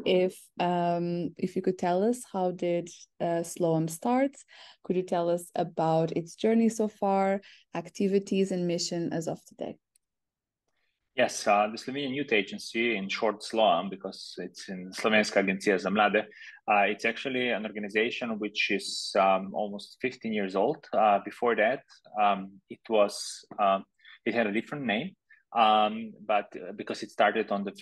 if you could tell us, how did SLOAM start? Could you tell us about its journey so far, activities and mission as of today? Yes, the Slovenian Youth Agency, in short SLOAM, because it's in Slovenska Agencija za Mlade, it's actually an organization which is almost 15 years old. Before that, it had a different name, but because it started on the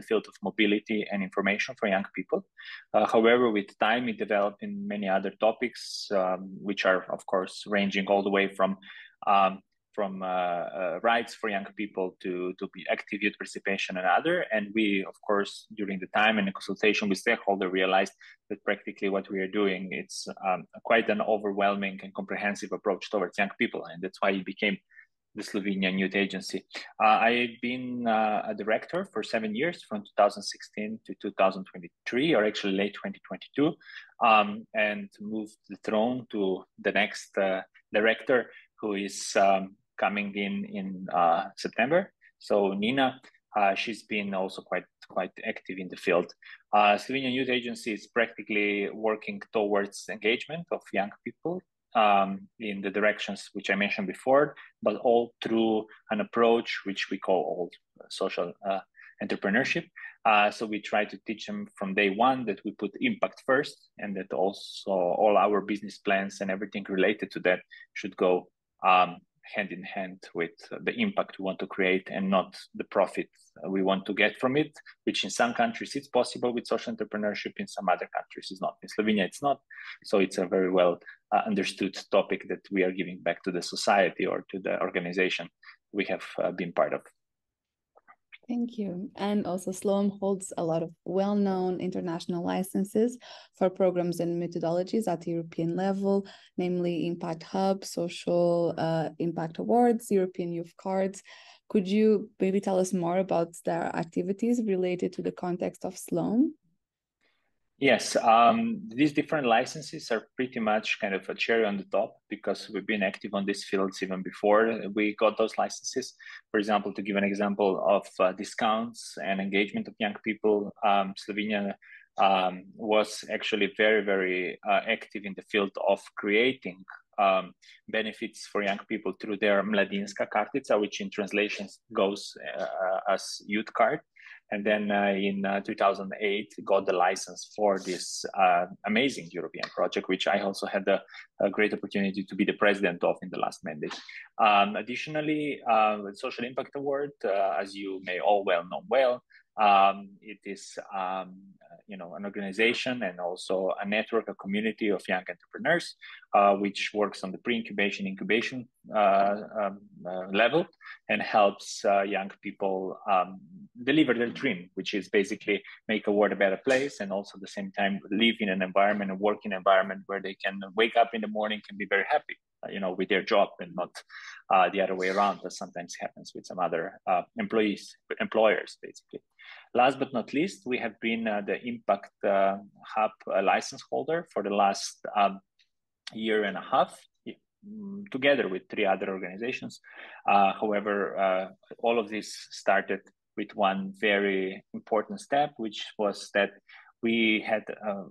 field of mobility and information for young people. However, with time, it developed in many other topics, which are, of course, ranging all the way from rights for young people to be active youth participation and other. And we, of course, during the time and the consultation with stakeholder, realized that practically what we are doing, it's quite an overwhelming and comprehensive approach towards young people. And that's why it became the Slovenian Youth Agency. I've been a director for 7 years, from 2016 to 2023, or actually late 2022, and moved the throne to the next director, who is coming in September. So Nina, she's been also quite active in the field. Slovenian Youth Agency is practically working towards engagement of young people in the directions which I mentioned before, but all through an approach which we call old social entrepreneurship. So we try to teach them from day one that we put impact first, and that also all our business plans and everything related to that should go hand in hand with the impact we want to create, and not the profit we want to get from it, which in some countries it's possible with social entrepreneurship, in some other countries it's not. In Slovenia it's not. So it's a very well understood topic that we are giving back to the society or to the organization we have been part of. Thank you. And also SLOAM holds a lot of well-known international licenses for programs and methodologies at the European level, namely Impact Hub, Social Impact Awards, European Youth Cards. Could you maybe tell us more about their activities related to the context of SLOAM? Yes, these different licenses are pretty much kind of a cherry on the top, because we've been active on these fields even before we got those licenses. For example, to give an example of discounts and engagement of young people, Slovenia was actually very, very active in the field of creating benefits for young people through their Mladinska kartica, which in translations goes as youth card. And then in 2008, got the license for this amazing European project, which I also had a great opportunity to be the president of in the last mandate. Additionally, the Social Impact Award, as you may all know, it is an organization and also a network, a community of young entrepreneurs, which works on the pre-incubation, incubation level, and helps young people deliver their dream, which is basically make a world a better place, and also at the same time live in an environment, a working environment where they can wake up in the morning and be very happy, with their job, and not the other way around, as sometimes happens with some other employers, basically. Last but not least, we have been the Impact Hub license holder for the last year and a half, together with 3 other organizations. However, all of this started with one very important step, which was that we had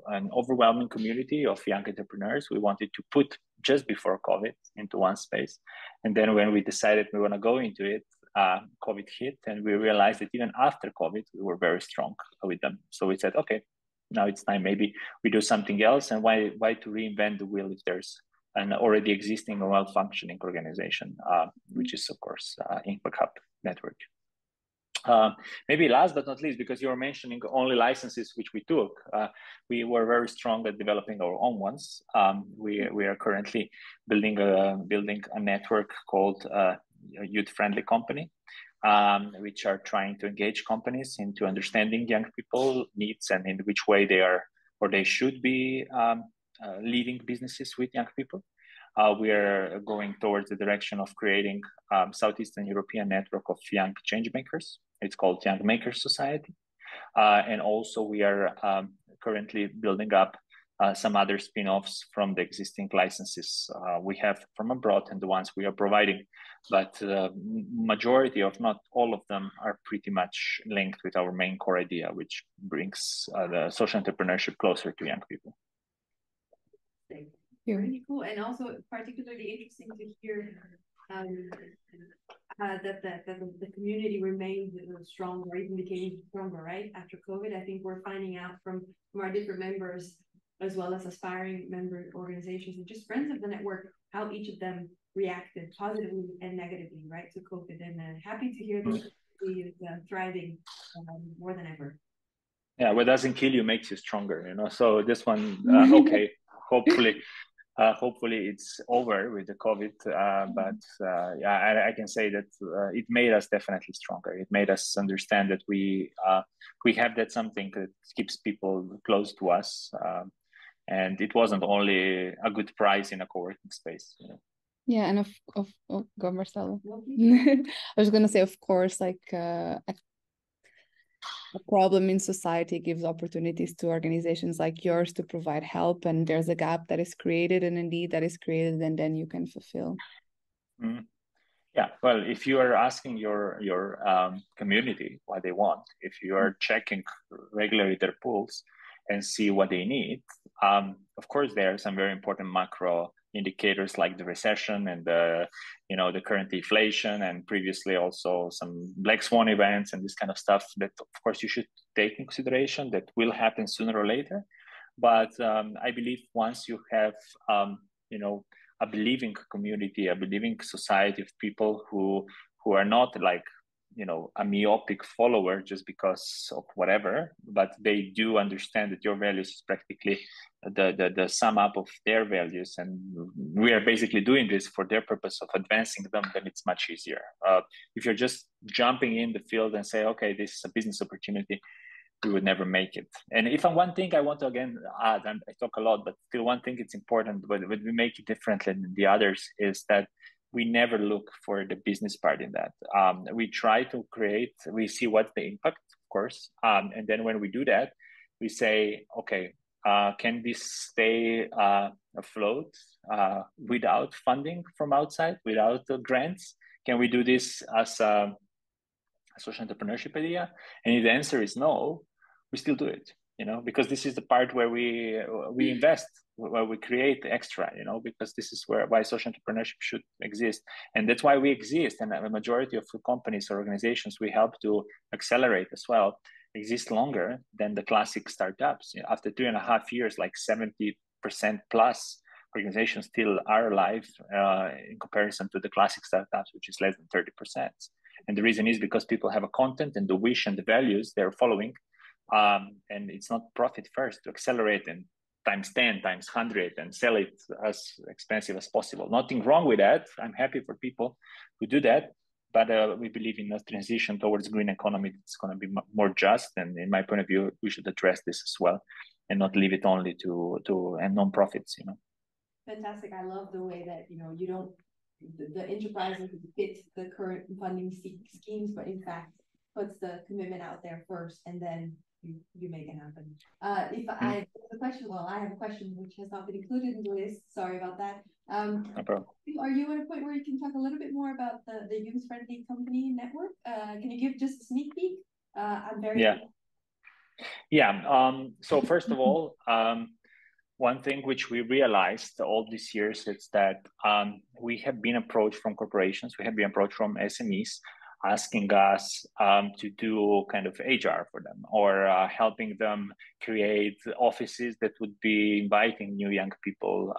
an overwhelming community of young entrepreneurs we wanted to put just before COVID into one space. And then when we decided we want to go into it, COVID hit, and we realized that even after COVID, we were very strong with them. So we said, okay, now it's time, maybe we do something else. And why to reinvent the wheel if there's an already existing or well-functioning organization, which is, of course, Impact Hub Network. Maybe last but not least, because you were mentioning only licenses which we took, we were very strong at developing our own ones. We are currently building a network called Youth Friendly Company, which are trying to engage companies into understanding young people needs and in which way they are or they should be leading businesses with young people. We are going towards the direction of creating Southeastern European network of young change makers. It's called Young Makers Society. And also we are currently building up some other spin-offs from the existing licenses we have from abroad and the ones we are providing. But majority of, not all of them, are pretty much linked with our main core idea, which brings the social entrepreneurship closer to young people. Very cool, and also particularly interesting to hear that the community remained strong, or even became stronger, right? After COVID, I think we're finding out from our different members, as well as aspiring member organizations and just friends of the network, how each of them reacted positively and negatively, right, to COVID. And happy to hear that he is thriving more than ever. Yeah, what doesn't kill you makes you stronger, you know. So this one, okay, hopefully it's over with the COVID. But yeah, I can say that it made us definitely stronger. It made us understand that we have that something that keeps people close to us. And it wasn't only a good price in a co-working space, you know. Yeah, and go Marcelo. I was gonna say, of course, like a problem in society gives opportunities to organizations like yours to provide help, and there's a gap that is created, and a need that is created, and then you can fulfill. Mm. Yeah, well, if you are asking your community what they want, if you are checking regularly their pools and see what they need, of course there are some very important macro indicators like the recession and the current inflation, and previously also some black swan events and this kind of stuff that of course you should take in consideration, that will happen sooner or later. But I believe once you have a believing community, a believing society of people who are not like a myopic follower just because of whatever, but they do understand that your values is practically the sum up of their values, and we are basically doing this for their purpose of advancing them, then it's much easier. If you're just jumping in the field and say, okay, this is a business opportunity, we would never make it. And if one thing I want to again add, and I talk a lot, but still one thing it's important, but we make it differently than the others, is that we never look for the business part in that. We try to we see what's the impact, of course. And then when we do that, we say, okay, can this stay afloat without funding from outside, without grants? Can we do this as a social entrepreneurship idea? And if the answer is no, we still do it, because this is the part where we invest, where we create extra, because this is why social entrepreneurship should exist. And that's why we exist. And a majority of the companies or organizations we help to accelerate as well exist longer than the classic startups. After 3.5 years, like 70% plus organizations still are alive in comparison to the classic startups, which is less than 30%. And the reason is because people have a content and the wish and the values they're following. And it's not profit first to accelerate and times 10, times 100 and sell it as expensive as possible. Nothing wrong with that. I'm happy for people who do that. But we believe in a transition towards green economy that's going to be more just. And in my point of view, we should address this as well and not leave it only to non-profits, Fantastic. I love the way that, you don't, the enterprise doesn't fit the current funding schemes, but in fact puts the commitment out there first, and then you make it happen. I have a question which has not been included in the list. Sorry about that. No problem. Are you at a point where you can talk a little bit more about the youth-friendly company network? Can you give just a sneak peek? I'm very So first of all, one thing which we realized all these years is that we have been approached from corporations, we have been approached from SMEs asking us to do kind of HR for them, or helping them create offices that would be inviting new young people.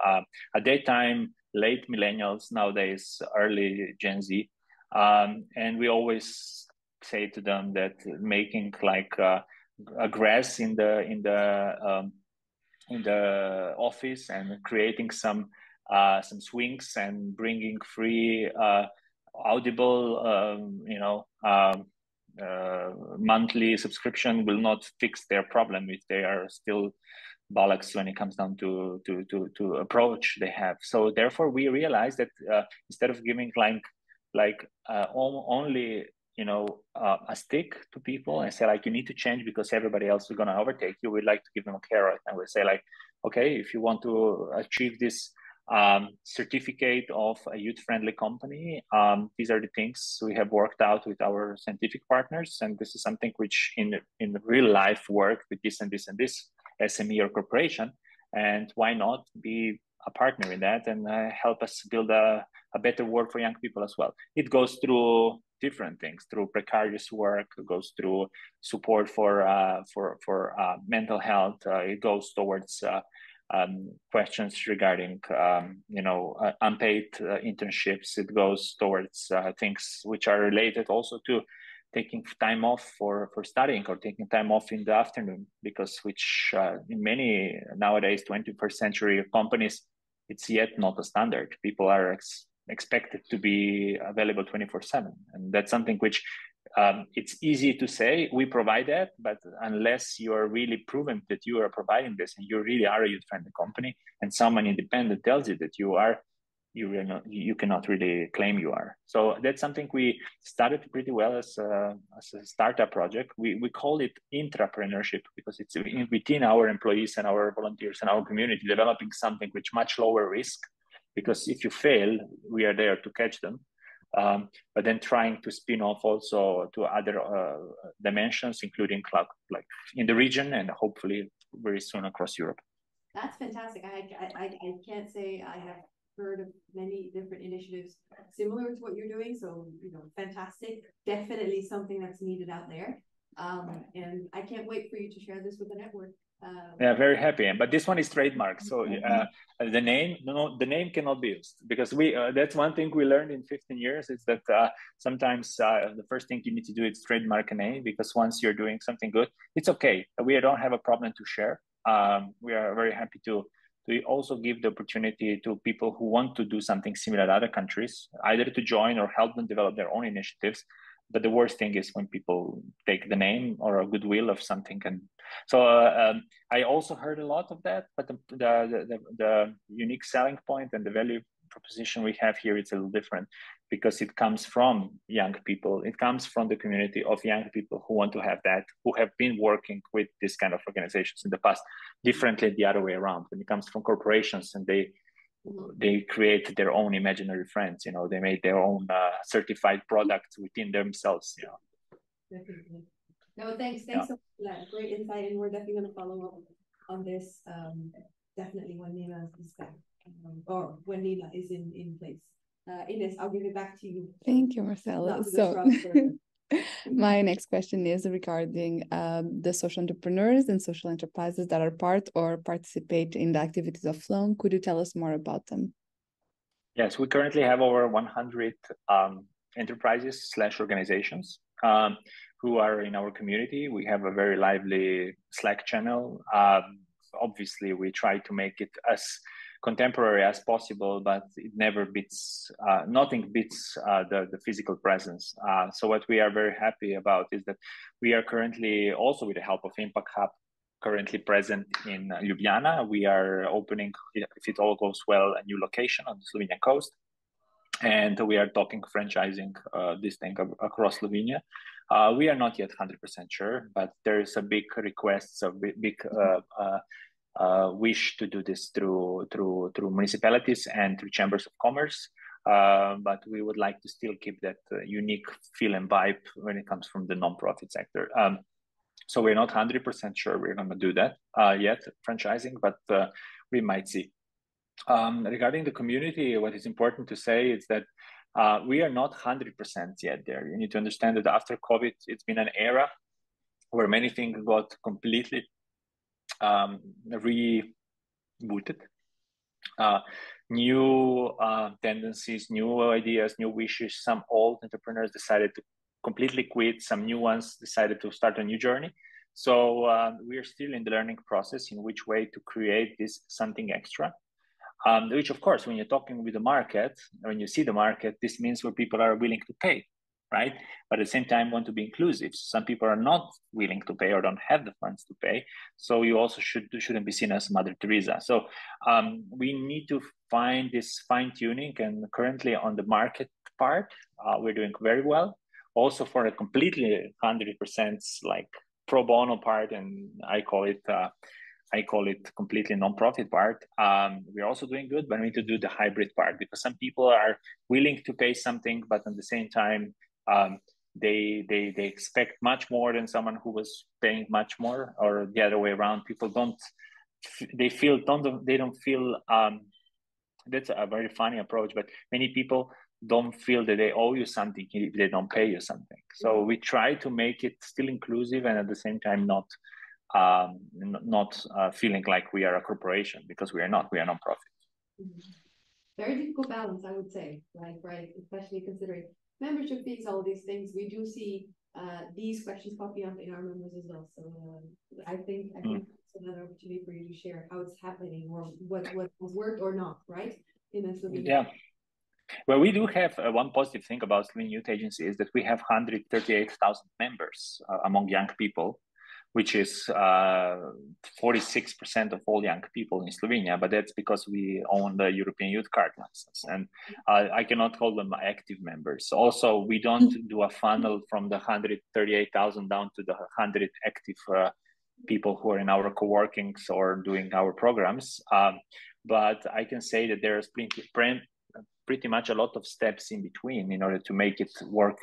At that time, late millennials, nowadays early Gen Z. And we always say to them that making like a grass in the office and creating some swings and bringing free Audible monthly subscription will not fix their problem if they are still bollocks when it comes down to approach they have. So therefore we realized that instead of giving only a stick to people and say like, you need to change because everybody else is going to overtake you. We'd like to give them a carrot, and we say like, okay, if you want to achieve this certificate of a youth-friendly company, these are the things we have worked out with our scientific partners, and this is something which in real life work with this and this and this SME or corporation, and why not be a partner in that and help us build a better world for young people as well. It goes through different things, through precarious work, it goes through support for mental health, it goes towards questions regarding unpaid internships. It goes towards things which are related also to taking time off for studying or taking time off in the afternoon, because which in many nowadays 21st century companies, it's yet not a standard. People are expected to be available 24/7, and that's something which it's easy to say we provide that, but unless you are really proven that you are providing this and you really are a youth-friendly company, and someone independent tells you that you are, you cannot really claim you are. So that's something we started pretty well as a startup project. We call it intrapreneurship because it's within our employees and our volunteers and our community, developing something with much lower risk. Because if you fail, we are there to catch them. But then trying to spin off also to other dimensions, including cloud, like in the region and hopefully very soon across Europe. That's fantastic. I can't say I have heard of many different initiatives similar to what you're doing. So, fantastic. Definitely something that's needed out there. And I can't wait for you to share this with the network. Yeah, very happy. But this one is trademarked. So the name cannot be used, because that's one thing we learned in 15 years is that sometimes the first thing you need to do is trademark a name, because once you're doing something good, it's okay. We don't have a problem to share. We are very happy to also give the opportunity to people who want to do something similar in other countries, either to join or help them develop their own initiatives. But the worst thing is when people take the name or a goodwill of something. And so I also heard a lot of that, but the unique selling point and the value proposition we have here, it's a little different, because it comes from young people. It comes from the community of young people who want to have that, who have been working with this kind of organizations in the past, differently the other way around. When it comes from corporations and they create their own imaginary friends, they made their own certified products within themselves. Definitely. No, thanks so much for that great insight, and we're definitely going to follow up on this definitely when Nina is back, or when Nina is in place. Ines, I'll give it back to you. Thank you, Marcela. So my next question is regarding the social entrepreneurs and social enterprises that are part or participate in the activities of SLOAM. Could you tell us more about them? Yes, we currently have over 100 enterprises / organizations who are in our community. We have a very lively Slack channel. Obviously, we try to make it as contemporary as possible, but it never beats, nothing beats the physical presence. So what we are very happy about is that we are currently, also with the help of Impact Hub, currently present in Ljubljana. We are opening, if it all goes well, a new location on the Slovenian coast. And we are talking franchising this thing across Slovenia. We are not yet 100% sure, but there is a big request, so big wish to do this through municipalities and through chambers of commerce. But we would like to still keep that unique feel and vibe when it comes from the nonprofit sector. So we're not 100% sure we're going to do that yet, franchising, but we might see. Regarding the community, what is important to say is that we are not 100% yet there. You need to understand that after COVID, it's been an era where many things got completely rebooted. New tendencies, new ideas, new wishes. Some old entrepreneurs decided to completely quit. Some new ones decided to start a new journey. So we are still in the learning process in which way to create this something extra. Which, of course, when you're talking with the market, when you see the market, this means where people are willing to pay, right? But at the same time, want to be inclusive. Some people are not willing to pay or don't have the funds to pay. So you also shouldn't be seen as Mother Teresa. So we need to find this fine tuning. And currently on the market part, we're doing very well. also for a completely 100% like pro bono part, and I call it completely non-profit part. We're also doing good, but we need to do the hybrid part, because some people are willing to pay something, but at the same time, they expect much more than someone who was paying much more, or the other way around. People don't feel. That's a very funny approach, but many people don't feel that they owe you something if they don't pay you something. So we try to make it still inclusive, and at the same time not feeling like we are a corporation, because we are not. We are non-profit. Very difficult balance, I would say, right? Especially considering membership fees, all these things. We do see these questions popping up in our members as well. So I think it's another opportunity for you to share how it's happening, or what has worked or not, right? In Slovenia. Yeah. Well, we do have one positive thing about Slovenian Youth Agency is that we have 138,000 members among young people, which is 46% of all young people in Slovenia. But that's because we own the European Youth Card license, and I cannot call them active members. Also, we don't do a funnel from the 138,000 down to the 100 active people who are in our co-workings or doing our programs. But I can say that there's pretty much a lot of steps in between in order to make it work.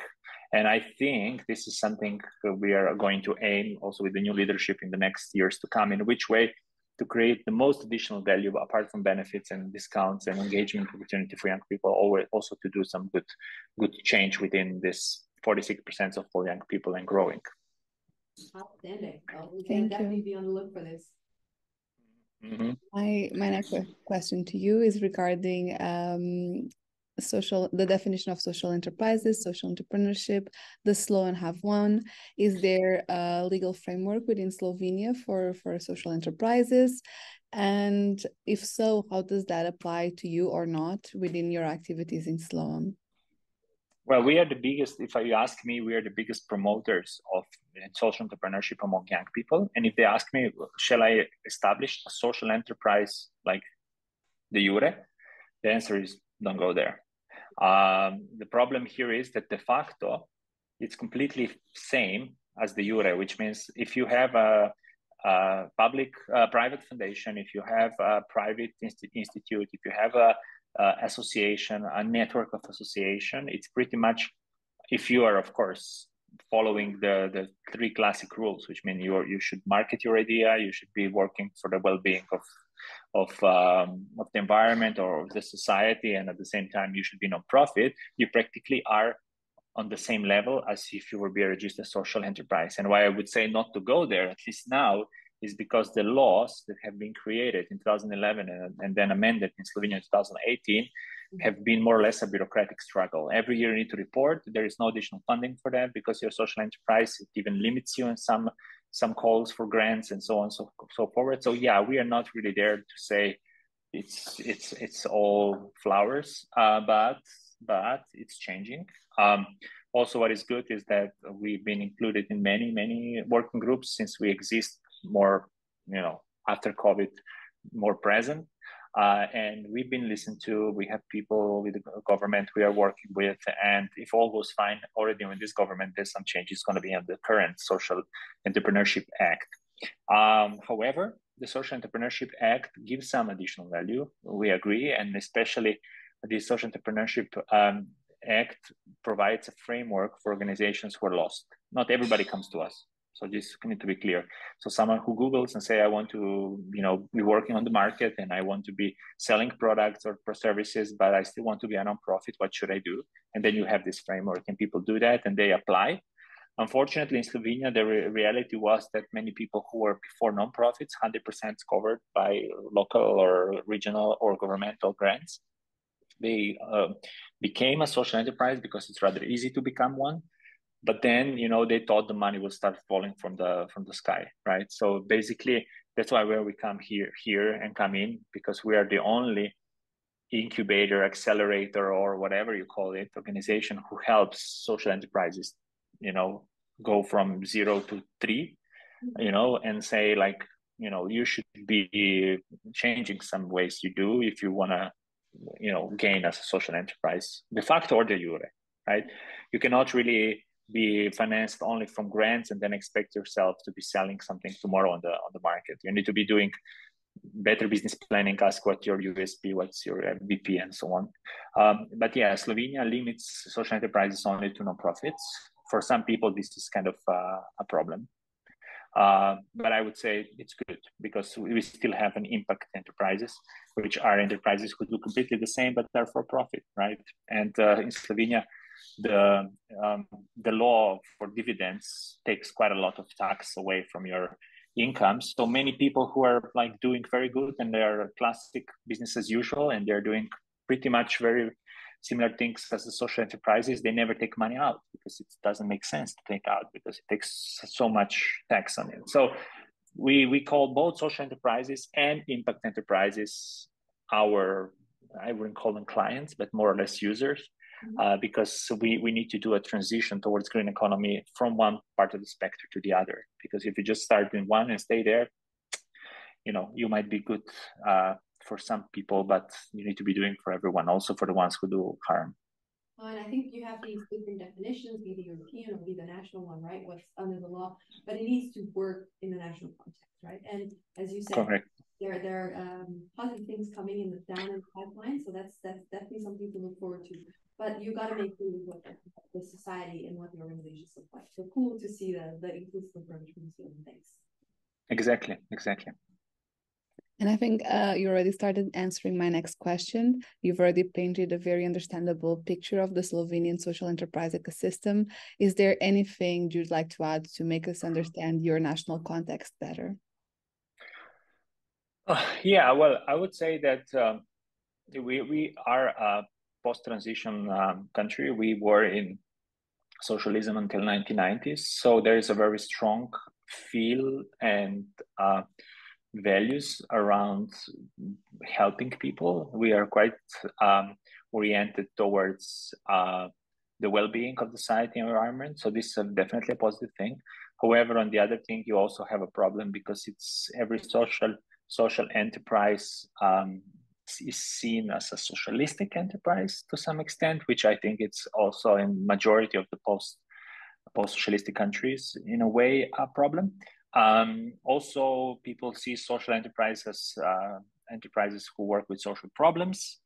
And I think this is something we are going to aim also with the new leadership in the next years to come, in which way to create the most additional value apart from benefits and discounts and engagement opportunity for young people, also to do some good change within this 46% of all young people and growing. Outstanding. Well, we can definitely be on the look for this. My next question to you is regarding the definition of social enterprises, social entrepreneurship. The SLOAM have one. Is there a legal framework within Slovenia for social enterprises? And if so, how does that apply to you or not within your activities in SLOAM? Well, we are the biggest, if you ask me, we are the biggest promoters of social entrepreneurship among young people. And if they ask me, shall I establish a social enterprise like de jure? The answer is don't go there. The problem here is that de facto, it's completely same as de jure, which means if you have a private foundation, if you have a private institute, if you have a association, a network of association, it's pretty much, if you are, of course, following the three classic rules, which mean you should market your idea, you should be working for the well-being of the environment or of the society, and at the same time you should be non-profit, you practically are on the same level as if you were be a registered social enterprise. And why I would say not to go there, at least now, is because the laws that have been created in 2011 and then amended in Slovenia in 2018 have been more or less a bureaucratic struggle. Every year you need to report. There is no additional funding for that because you're a social enterprise. It even limits you in some calls for grants and so on and so forward. So yeah, we are not really there to say it's all flowers, but it's changing. Also, what is good is that we've been included in many working groups since we exist more, after COVID, more present. And we've been listened to. We have people with the government we are working with. And if all goes fine, already in this government, there's some changes going to be on the current Social Entrepreneurship Act. However, the Social Entrepreneurship Act gives some additional value. We agree. And especially the Social Entrepreneurship Act provides a framework for organizations who are lost. Not everybody comes to us. So this need to be clear. So someone who Googles and say, I want to, be working on the market and I want to be selling products or services, but I still want to be a nonprofit. What should I do? And then you have this framework and people do that and they apply. Unfortunately, in Slovenia, the reality was that many people who were before nonprofits, 100% covered by local or regional or governmental grants. They became a social enterprise because it's rather easy to become one. But then, they thought the money would start falling from the sky, right? So basically, that's why we come here and come in, because we are the only incubator, accelerator, or whatever you call it, organization who helps social enterprises, go from 0 to 3, and say like, you should be changing some ways you do if you want to, gain as a social enterprise, de facto or de jure, right? You cannot really be financed only from grants and then expect yourself to be selling something tomorrow on the market. You need to be doing better business planning, ask what your USP, what's your MVP, and so on. But yeah, Slovenia limits social enterprises only to nonprofits. For some people, this is kind of a problem. But I would say it's good because we still have an impact enterprises, which are enterprises who do completely the same, but they're for profit, right? And in Slovenia, the law for dividends takes quite a lot of tax away from your income. So many people who are like doing very good and they're classic business as usual and they're doing pretty much very similar things as the social enterprises, they never take money out because it doesn't make sense to take out because it takes so much tax on it. So we call both social enterprises and impact enterprises our, I wouldn't call them clients, but more or less users, because we need to do a transition towards green economy from one part of the spectrum to the other. Because if you just start in one and stay there, you might be good for some people, but you need to be doing for everyone, also for the ones who do harm. And I think you have these different definitions, be the European or be the national one, right? What's under the law, but it needs to work in the national context, right? And as you said, correct. There are positive things coming in down in the pipeline, so that's definitely something to look forward to. But you got to make do with what the society and what the organizations look like. So cool to see the inclusive approach from New Zealand. Thanks. Exactly. And I think you already started answering my next question. You've already painted a very understandable picture of the Slovenian social enterprise ecosystem. Is there anything you'd like to add to make us understand your national context better? Yeah, well, I would say that we are a post-transition country. We were in socialism until 1990s. So there is a very strong feel and values around helping people. We are quite oriented towards the well-being of the society and environment. So this is definitely a positive thing. However, on the other thing, you also have a problem because it's every social enterprise is seen as a socialistic enterprise to some extent, which I think it's also in majority of the post-socialistic countries in a way a problem. Also, people see social enterprise as enterprises who work with social problems,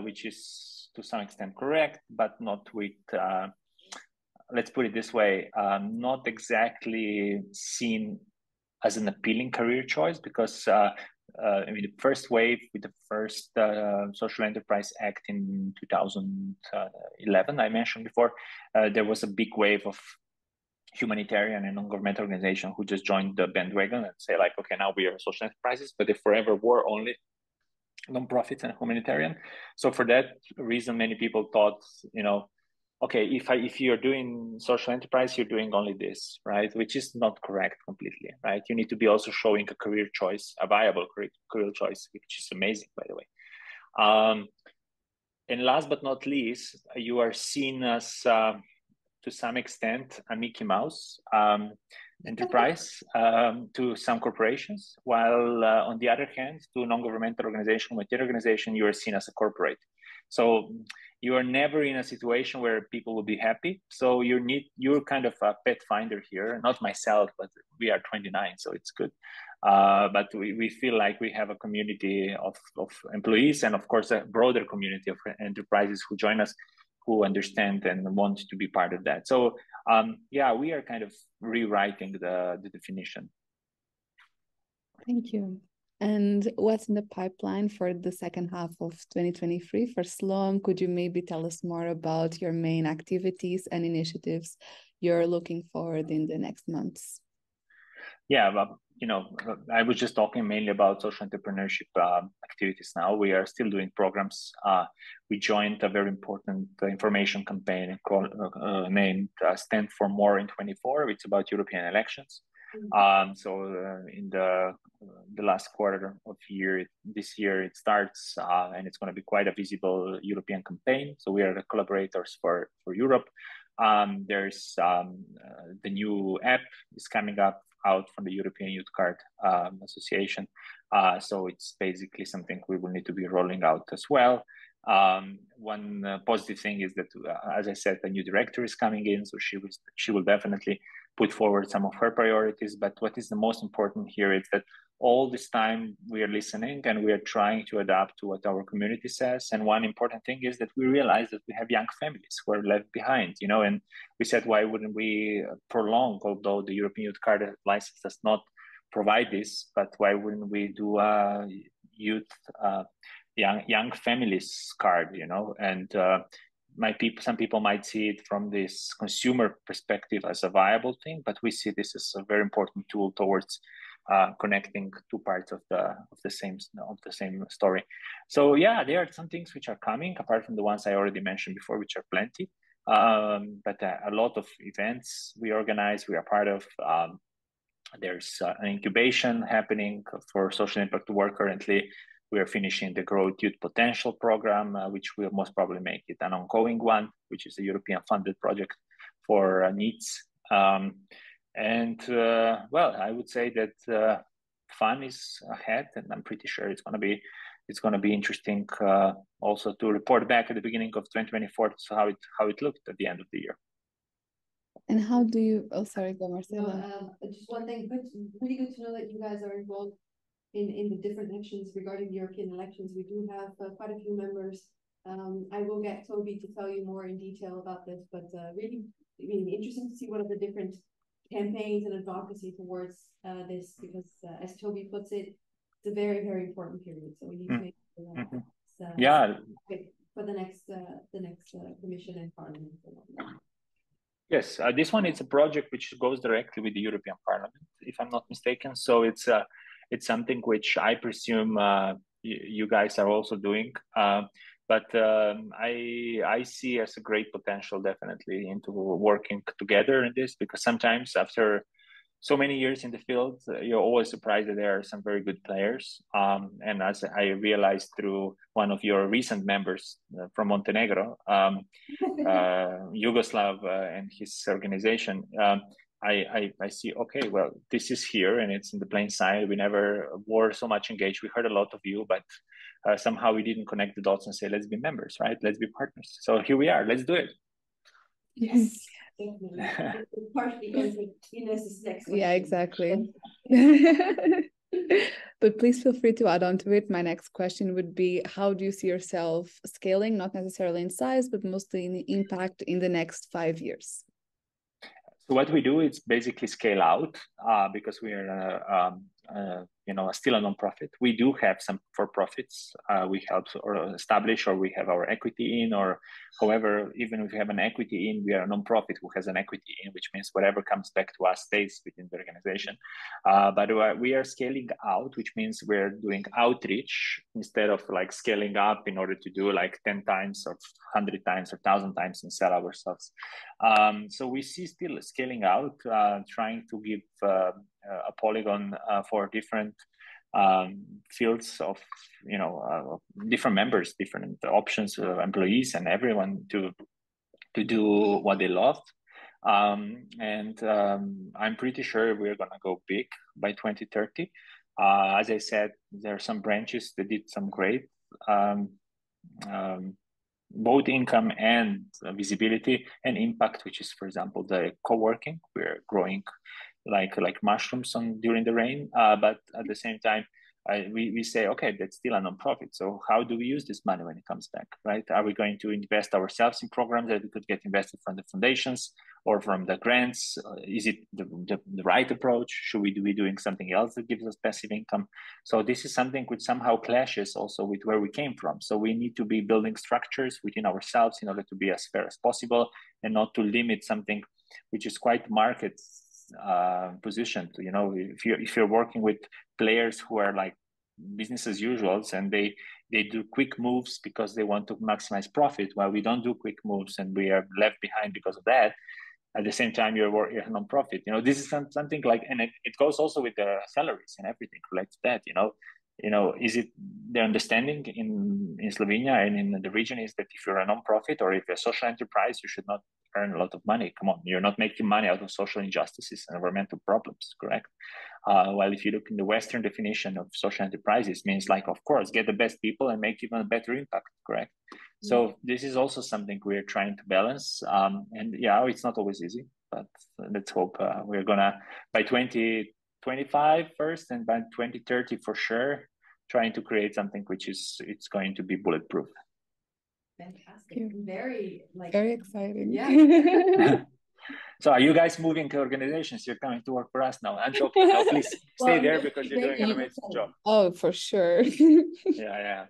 which is to some extent correct, but not with, let's put it this way, not exactly seen as an appealing career choice because the first wave with the first Social Enterprise Act in 2011, I mentioned before, there was a big wave of humanitarian and non-governmental organizations who just joined the bandwagon and say like, okay, now we are social enterprises, but they forever were only non-profits and humanitarian. So for that reason, many people thought, okay, if you're doing social enterprise, you're doing only this, right? Which is not correct completely, right? You need to be also showing a career choice, a viable career choice, which is amazing, by the way. And last but not least, you are seen as, to some extent, a Mickey Mouse enterprise to some corporations, while on the other hand, to non-governmental organization, humanitarian organization, you are seen as a corporate. So you are never in a situation where people will be happy. So you're kind of a pet finder here, not myself, but we are 29, so it's good. But we feel like we have a community of employees and of course a broader community of enterprises who join us, who understand and want to be part of that. So yeah, we are kind of rewriting the definition. Thank you. And what's in the pipeline for the second half of 2023 for SLOAM? Could you maybe tell us more about your main activities and initiatives you're looking forward in the next months? Yeah, well, I was just talking mainly about social entrepreneurship activities now. We are still doing programs. We joined a very important information campaign named Stand for More in 24. It's about European elections. So in the last quarter of this year it starts, and it's going to be quite a visible European campaign. So we are the collaborators for Europe. There's the new app is coming out from the European Youth Card Association. So it's basically something we will need to be rolling out as well. One positive thing is that, as I said, a new director is coming in, so she will definitely put forward some of her priorities. But what is the most important here is that all this time we are listening and we are trying to adapt to what our community says. And one important thing is that we realize that we have young families who are left behind, you know, and we said, why wouldn't we prolong, although the European Youth Card license does not provide this, but why wouldn't we do a youth young families card, you know? And some people might see it from this consumer perspective as a viable thing, but we see this as a very important tool towards connecting two parts of the same story. So yeah, there are some things which are coming apart from the ones I already mentioned before, which are plenty. But a lot of events we organize, we are part of. There's an incubation happening for social impact work currently. We are finishing the Growth Youth Potential program, which will most probably make it an ongoing one, which is a European funded project for needs. Well, I would say that fun is ahead, and I'm pretty sure it's going to be interesting also to report back at the beginning of 2024 so how it looked at the end of the year. And how do you? Oh, sorry, go Marcela. No, just one thing. Really good to know that you guys are involved in the different actions regarding the European elections. We do have quite a few members. I will get Toby to tell you more in detail about this, but really interesting to see what are the different campaigns and advocacy towards this, because as Toby puts it, it's a very, very important period. So we need to make sure that for the next commission and parliament. Yes, this one is a project which goes directly with the European Parliament, if I'm not mistaken. So it's something which I presume you guys are also doing. But I see as a great potential definitely into working together in this, because sometimes after so many years in the field, you're always surprised that there are some very good players. And as I realized through one of your recent members from Montenegro, Yugoslav and his organization, I see, okay, well, this is here and it's in the plain sight. We never were so much engaged. We heard a lot of you, but somehow we didn't connect the dots and say, let's be members, right? Let's be partners. So here we are, let's do it. Yes. Partially answered Inez's next question. Yeah, exactly. But please feel free to add on to it. My next question would be, how do you see yourself scaling, not necessarily in size, but mostly in impact in the next 5 years? So what we do is basically scale out because we are still a nonprofit. We do have some for-profits we help or establish, or we have our equity in, or however, even if we have an equity in, we are a nonprofit who has an equity in, which means whatever comes back to us stays within the organization. But we are scaling out, which means we're doing outreach instead of like scaling up in order to do like 10 times or 100 times or 1,000 times and sell ourselves. So we see still scaling out, trying to give a polygon for different fields of different members, different options, employees, and everyone to do what they love. And I'm pretty sure we're gonna go big by 2030. As I said, there are some branches that did some great both income and visibility and impact, which is, for example, the co-working. We're growing like mushrooms during the rain, but at the same time, we say, okay, that's still a nonprofit. So how do we use this money when it comes back, right? Are we going to invest ourselves in programs that we could get invested from the foundations or from the grants? Is it the right approach? Should we be doing something else that gives us passive income? So this is something which somehow clashes also with where we came from. So we need to be building structures within ourselves in order to be as fair as possible and not to limit something which is quite market positioned. If you're working with players who are like business as usuals and they do quick moves because they want to maximize profit, while we don't do quick moves and we are left behind because of that. At the same time, you're a non-profit. This is something like, and it goes also with the salaries and everything related to that. Is it the understanding in Slovenia and in the region is that if you're a non-profit or if you're a social enterprise, you should not earn a lot of money. Come on, you're not making money out of social injustices and environmental problems, correct? While if you look in the Western definition of social enterprises, means like, of course, get the best people and make even a better impact, correct? So this is also something we're trying to balance. And yeah, it's not always easy, but let's hope we're gonna, by 2025 first, and by 2030 for sure, trying to create something which is, it's going to be bulletproof. Fantastic. Very exciting. Yeah. So are you guys moving organizations? You're coming to work for us now. I'm joking. No, please stay there because you're doing an amazing job. Oh, for sure. Yeah.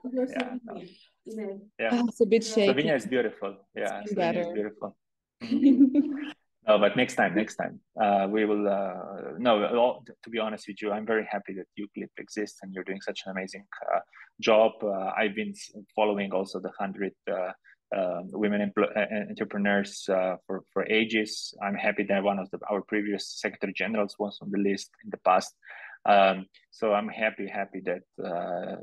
It's a bit shaky. Slovenia is beautiful. Yeah, Slovenia is beautiful. No, but next time, we will. No, to be honest with you, I'm very happy that Euclid exists and you're doing such an amazing job. I've been following also the 100 women entrepreneurs for ages. I'm happy that one of our previous Secretary Generals was on the list in the past. So I'm happy that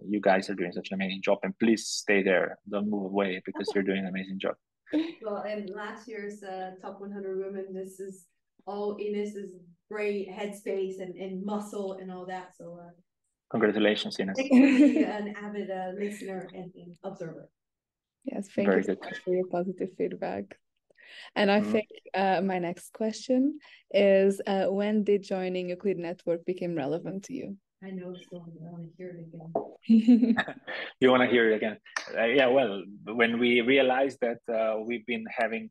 you guys are doing such an amazing job, and please stay there. Don't move away because you're doing an amazing job. Well, and last year's top 100 women, this is all Inés's brain, headspace, and muscle and all that. So congratulations, Inés. An avid listener and observer. Yes, thank you so much for your positive feedback. And I think my next question is, when did joining Euclid Network become relevant to you? I know, so I want to hear it again. You want to hear it again? Yeah, well, when we realized that we've been having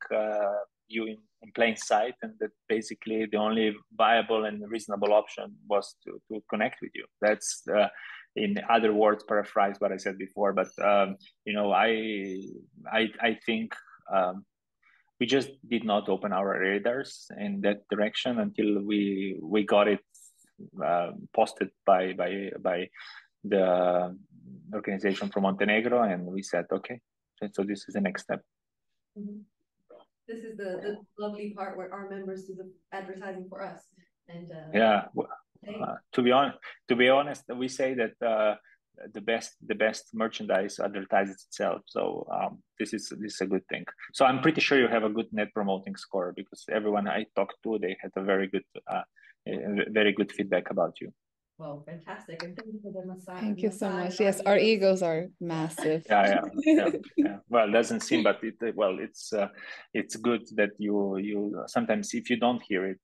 you in plain sight, and that basically the only viable and reasonable option was to connect with you. That's in other words, paraphrase what I said before. But you know, I think we just did not open our radars in that direction until we got it posted by the organization from Montenegro, and we said, okay, so this is the next step. This is the lovely part where our members do the advertising for us. And yeah, to be honest, we say that the best merchandise advertises itself. So this is a good thing. So I'm pretty sure you have a good net promoting score, because everyone I talked to, they had a very good feedback about you. Well, fantastic, and thank you for the massage. Thank you so much. Yes, our egos are massive. Yeah. Well, it doesn't seem, but it's good that you sometimes, if you don't hear it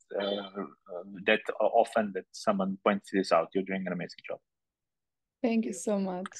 that often, that someone points this out. You're doing an amazing job. Thank you so much.